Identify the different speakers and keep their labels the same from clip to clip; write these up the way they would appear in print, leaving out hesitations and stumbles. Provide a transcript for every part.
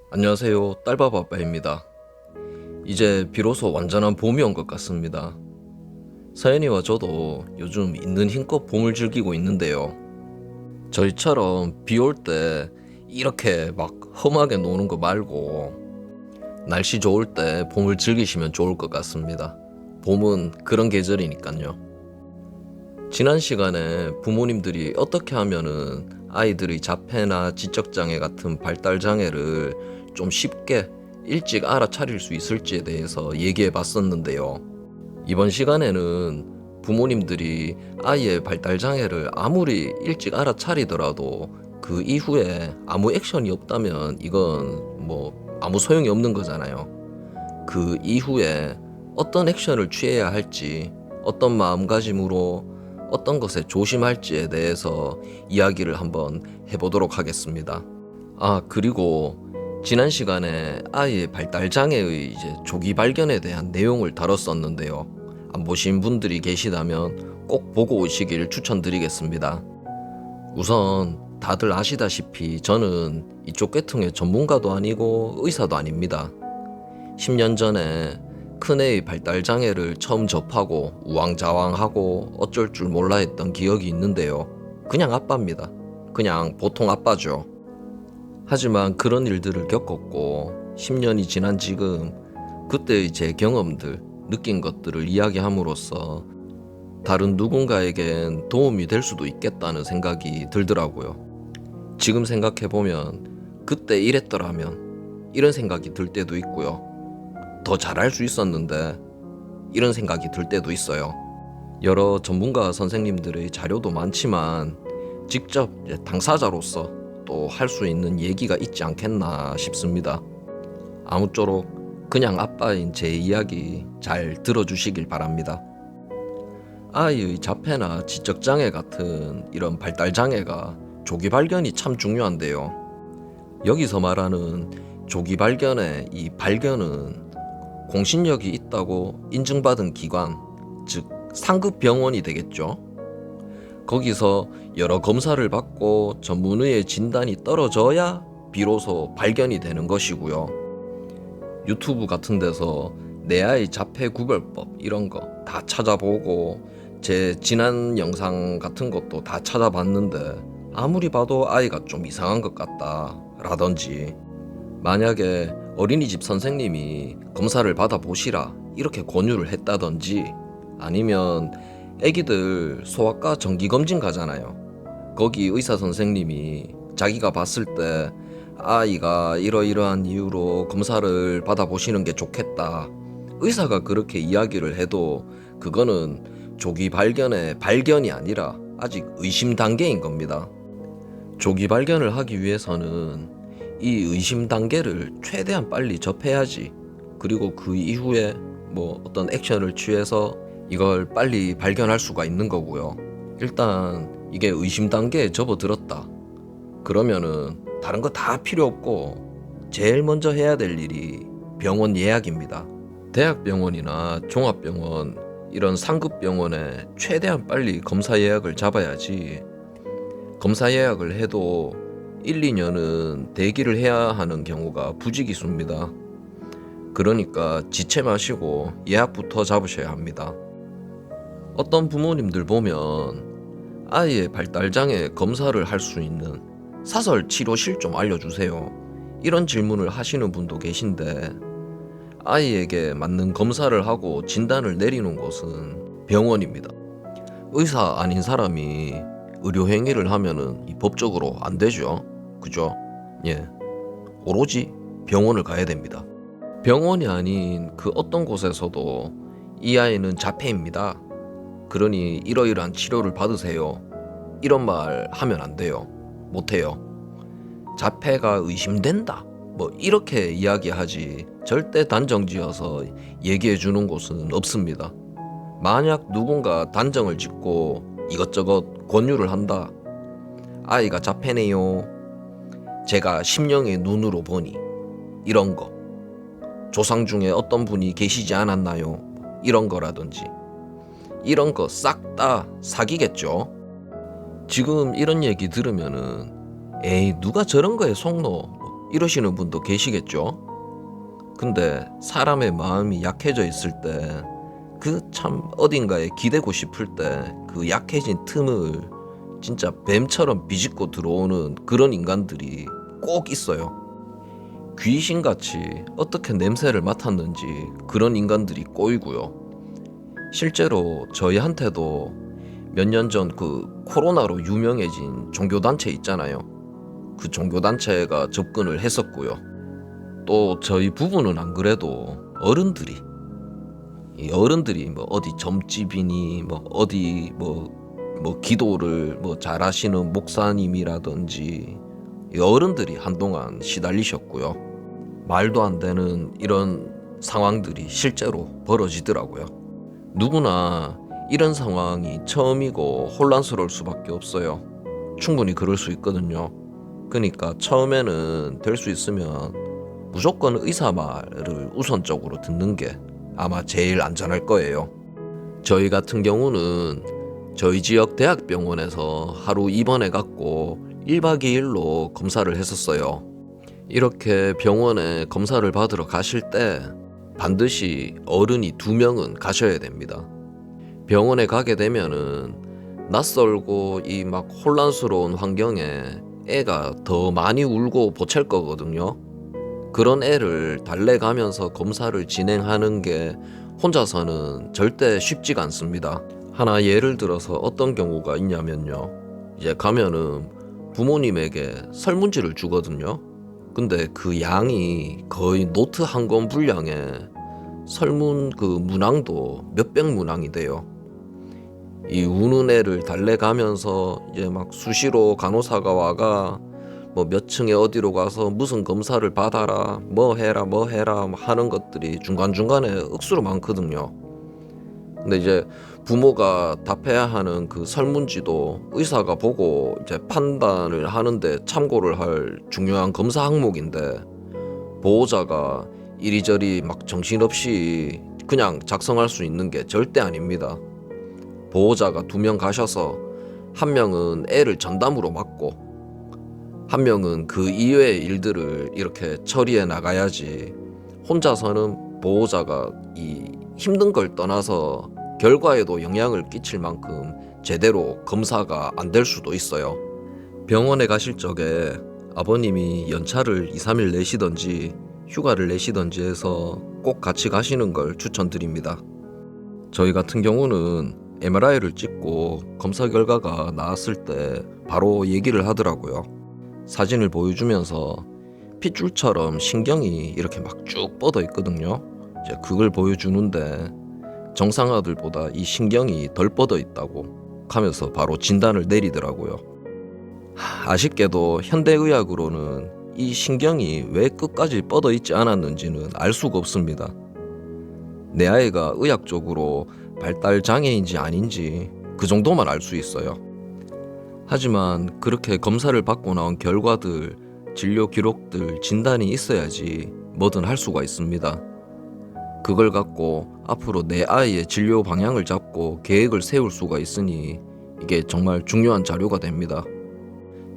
Speaker 1: 안녕하세요. 딸바바빠입니다. 이제 비로소 완전한 봄이 온 것 같습니다. 서연이와 저도 요즘 있는 힘껏 봄을 즐기고 있는데요. 저희처럼 비 올 때 이렇게 막 험하게 노는 거 말고 날씨 좋을 때 봄을 즐기시면 좋을 것 같습니다. 봄은 그런 계절이니까요. 지난 시간에 부모님들이 어떻게 하면은 아이들의 자폐나 지적장애 같은 발달장애를 좀 쉽게 일찍 알아차릴 수 있을지에 대해서 얘기해 봤었는데요. 이번 시간에는 부모님들이 아이의 발달장애를 아무리 일찍 알아차리더라도 그 이후에 아무 액션이 없다면 이건 아무 소용이 없는 거잖아요. 그 이후에 어떤 액션을 취해야 할지, 어떤 마음가짐으로 어떤 것에 조심할지에 대해서 이야기를 한번 해보도록 하겠습니다. 그리고 지난 시간에 아이의 발달장애의 조기 발견에 대한 내용을 다뤘었는데요. 안 보신 분들이 계시다면 꼭 보고 오시길 추천드리겠습니다. 우선 다들 아시다시피 저는 이쪽 계통의 전문가도 아니고 의사도 아닙니다. 10년 전에 큰애의 발달장애를 처음 접하고 우왕좌왕하고 어쩔 줄 몰라 했던 기억이 있는데요. 그냥 아빠입니다. 그냥 보통 아빠죠. 하지만 그런 일들을 겪었고 10년이 지난 지금 그때의 제 경험들, 느낀 것들을 이야기함으로써 다른 누군가에겐 도움이 될 수도 있겠다는 생각이 들더라고요. 지금 생각해보면 그때 이랬더라면 이런 생각이 들 때도 있고요. 더 잘할 수 있었는데 이런 생각이 들 때도 있어요. 여러 전문가 선생님들의 자료도 많지만 직접 당사자로서 또 할 수 있는 얘기가 있지 않겠나 싶습니다. 아무쪼록 그냥 아빠인 제 이야기 잘 들어주시길 바랍니다. 아이의 자폐나 지적장애 같은 이런 발달장애가 조기 발견이 참 중요한데요. 여기서 말하는 조기 발견의 이 발견은 공신력이 있다고 인증받은 기관, 즉 상급 병원이 되겠죠. 거기서 여러 검사를 받고 전문의의 진단이 떨어져야 비로소 발견이 되는 것이고요. 유튜브 같은 데서 내 아이 자폐 구별법 이런 거 다 찾아보고 제 지난 영상 같은 것도 다 찾아봤는데 아무리 봐도 아이가 좀 이상한 것 같다 라든지, 만약에 어린이집 선생님이 검사를 받아보시라 이렇게 권유를 했다든지, 아니면 애기들 소아과 정기검진 가잖아요. 거기 의사 선생님이 자기가 봤을 때 아이가 이러이러한 이유로 검사를 받아보시는 게 좋겠다, 의사가 그렇게 이야기를 해도 그거는 조기 발견의 발견이 아니라 아직 의심 단계인 겁니다. 조기 발견을 하기 위해서는 이 의심 단계를 최대한 빨리 접해야지, 그리고 그 이후에 어떤 액션을 취해서 이걸 빨리 발견할 수가 있는 거고요. 일단 이게 의심 단계에 접어들었다 그러면은 다른 거 다 필요 없고 제일 먼저 해야 될 일이 병원 예약입니다. 대학병원이나 종합병원 이런 상급 병원에 최대한 빨리 검사 예약을 잡아야지, 검사 예약을 해도 1, 2년은 대기를 해야 하는 경우가 부지기수입니다. 그러니까 지체 마시고 예약부터 잡으셔야 합니다. 어떤 부모님들 보면 아이의 발달장애 검사를 할 수 있는 사설 치료실 좀 알려주세요 이런 질문을 하시는 분도 계신데, 아이에게 맞는 검사를 하고 진단을 내리는 곳은 병원입니다. 의사 아닌 사람이 의료행위를 하면은 법적으로 안 되죠. 그죠? 예. 오로지 병원을 가야 됩니다. 병원이 아닌 그 어떤 곳에서도 이 아이는 자폐입니다, 그러니 이러이러한 치료를 받으세요 이런 말 하면 안 돼요. 못 해요. 자폐가 의심된다 이렇게 이야기하지 절대 단정지어서 얘기해 주는 곳은 없습니다. 만약 누군가 단정을 짓고 이것저것 권유를 한다, 아이가 자폐네요, 제가 심령의 눈으로 보니 이런 거, 조상 중에 어떤 분이 계시지 않았나요 이런 거라든지, 이런 거 싹 다 사기겠죠. 지금 이런 얘기 들으면은 에이 누가 저런 거에 속노 이러시는 분도 계시겠죠. 근데 사람의 마음이 약해져 있을 때 그 참 어딘가에 기대고 싶을 때 그 약해진 틈을 진짜 뱀처럼 비집고 들어오는 그런 인간들이 꼭 있어요. 귀신같이 어떻게 냄새를 맡았는지 그런 인간들이 꼬이고요. 실제로 저희한테도 몇 년 전 그 코로나로 유명해진 종교단체 있잖아요. 그 종교단체가 접근을 했었고요. 또 저희 부부는 안 그래도 어른들이 이 어른들이 뭐 어디 점집이니 뭐 어디 뭐 기도를 뭐 잘하시는 목사님이라든지 이 어른들이 한동안 시달리셨고요. 말도 안 되는 이런 상황들이 실제로 벌어지더라고요. 누구나 이런 상황이 처음이고 혼란스러울 수밖에 없어요. 충분히 그럴 수 있거든요. 그러니까 처음에는 될 수 있으면 무조건 의사 말을 우선적으로 듣는 게 아마 제일 안전할 거예요. 저희 같은 경우는 저희 지역 대학병원에서 하루 입원해 갖고 1박 2일로 검사를 했었어요. 이렇게 병원에 검사를 받으러 가실 때 반드시 어른이 2명은 가셔야 됩니다. 병원에 가게 되면은 낯설고 이 막 혼란스러운 환경에 애가 더 많이 울고 보챌 거거든요. 그런 애를 달래가면서 검사를 진행하는 게 혼자서는 절대 쉽지가 않습니다. 하나 예를 들어서 어떤 경우가 있냐면요. 이제 가면은 부모님에게 설문지를 주거든요. 근데 그 양이 거의 노트 한 권 분량에 설문 그 문항도 몇백 문항이 돼요. 이 우는 애를 달래가면서 이제 막 수시로 간호사가 와가 뭐 몇 층에 어디로 가서 무슨 검사를 받아라 뭐 해라 하는 것들이 중간중간에 억수로 많거든요. 근데 이제 부모가 답해야 하는 그 설문지도 의사가 보고 이제 판단을 하는데 참고를 할 중요한 검사 항목인데 보호자가 이리저리 막 정신없이 그냥 작성할 수 있는 게 절대 아닙니다. 보호자가 2명 가셔서 한 명은 애를 전담으로 맡고 한 명은 그 이외의 일들을 이렇게 처리해 나가야지 혼자서는 보호자가 이 힘든 걸 떠나서 결과에도 영향을 끼칠 만큼 제대로 검사가 안 될 수도 있어요. 병원에 가실 적에 아버님이 연차를 2, 3일 내시던지 휴가를 내시던지 해서 꼭 같이 가시는 걸 추천드립니다. 저희 같은 경우는 MRI를 찍고 검사 결과가 나왔을 때 바로 얘기를 하더라고요. 사진을 보여주면서 핏줄처럼 신경이 이렇게 막 쭉 뻗어 있거든요. 이제 그걸 보여주는데 정상아들보다 이 신경이 덜 뻗어 있다고 하면서 바로 진단을 내리더라고요. 아쉽게도 현대의학으로는 이 신경이 왜 끝까지 뻗어 있지 않았는지는 알 수가 없습니다. 내 아이가 의학적으로 발달 장애인지 아닌지 그 정도만 알 수 있어요. 하지만 그렇게 검사를 받고 나온 결과들, 진료 기록들, 진단이 있어야지 뭐든 할 수가 있습니다. 그걸 갖고 앞으로 내 아이의 진료 방향을 잡고 계획을 세울 수가 있으니 이게 정말 중요한 자료가 됩니다.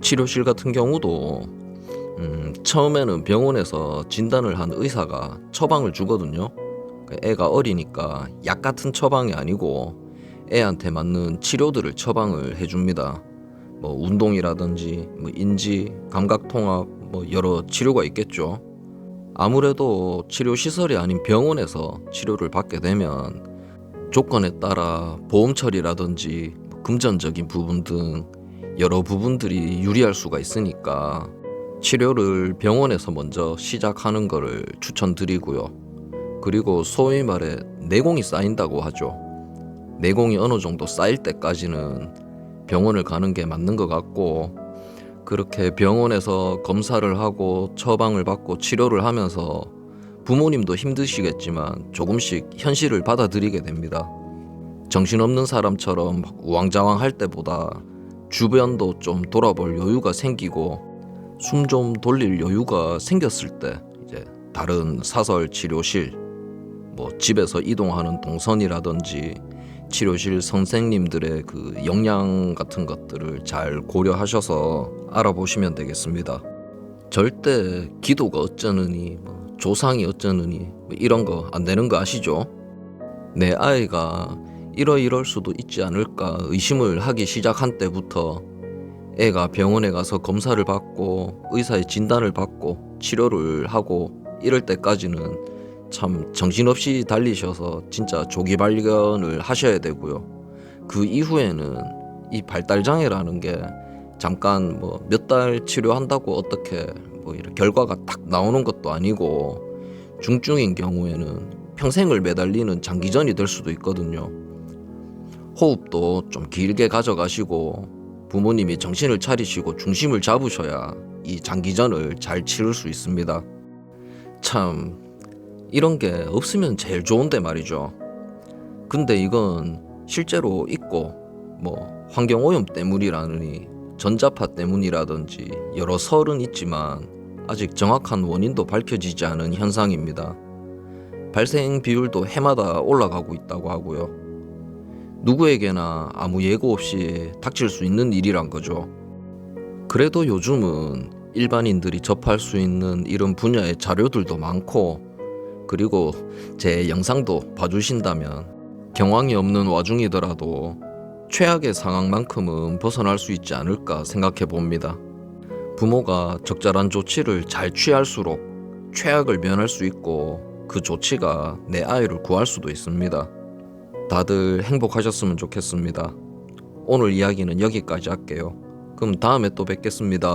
Speaker 1: 치료실 같은 경우도 처음에는 병원에서 진단을 한 의사가 처방을 주거든요. 애가 어리니까 약 같은 처방이 아니고 애한테 맞는 치료들을 처방을 해줍니다. 뭐 운동이라든지 뭐 인지, 감각통합 뭐 여러 치료가 있겠죠. 아무래도 치료시설이 아닌 병원에서 치료를 받게 되면 조건에 따라 보험 처리라든지 금전적인 부분 등 여러 부분들이 유리할 수가 있으니까 치료를 병원에서 먼저 시작하는 거를 추천드리고요. 그리고 소위 말해 내공이 쌓인다고 하죠. 내공이 어느 정도 쌓일 때까지는 병원을 가는 게 맞는 것 같고, 그렇게 병원에서 검사를 하고 처방을 받고 치료를 하면서 부모님도 힘드시겠지만 조금씩 현실을 받아들이게 됩니다. 정신없는 사람처럼 우왕좌왕 할 때보다 주변도 좀 돌아볼 여유가 생기고 숨 좀 돌릴 여유가 생겼을 때 이제 다른 사설 치료실, 뭐 집에서 이동하는 동선이라든지 치료실 선생님들의 그 역량 같은 것들을 잘 고려하셔서 알아보시면 되겠습니다. 절대 기도가 어쩌느니 조상이 어쩌느니 이런 거 안 되는 거 아시죠? 내 아이가 이럴 수도 있지 않을까 의심을 하기 시작한 때부터 애가 병원에 가서 검사를 받고 의사의 진단을 받고 치료를 하고 이럴 때까지는 참 정신없이 달리셔서 진짜 조기 발견을 하셔야 되고요. 그 이후에는 이 발달장애라는 게 잠깐 몇 달 치료한다고 어떻게 이렇게 결과가 딱 나오는 것도 아니고 중증인 경우에는 평생을 매달리는 장기전이 될 수도 있거든요. 호흡도 좀 길게 가져가시고 부모님이 정신을 차리시고 중심을 잡으셔야 이 장기전을 잘 치를 수 있습니다. 참 이런 게 없으면 제일 좋은데 말이죠. 근데 이건 실제로 있고 환경오염 때문이라느니 전자파 때문이라든지 여러 설은 있지만 아직 정확한 원인도 밝혀지지 않은 현상입니다. 발생 비율도 해마다 올라가고 있다고 하고요. 누구에게나 아무 예고 없이 닥칠 수 있는 일이란 거죠. 그래도 요즘은 일반인들이 접할 수 있는 이런 분야의 자료들도 많고, 그리고 제 영상도 봐주신다면 경황이 없는 와중이더라도 최악의 상황만큼은 벗어날 수 있지 않을까 생각해 봅니다. 부모가 적절한 조치를 잘 취할수록 최악을 면할 수 있고 그 조치가 내 아이를 구할 수도 있습니다. 다들 행복하셨으면 좋겠습니다. 오늘 이야기는 여기까지 할게요. 그럼 다음에 또 뵙겠습니다.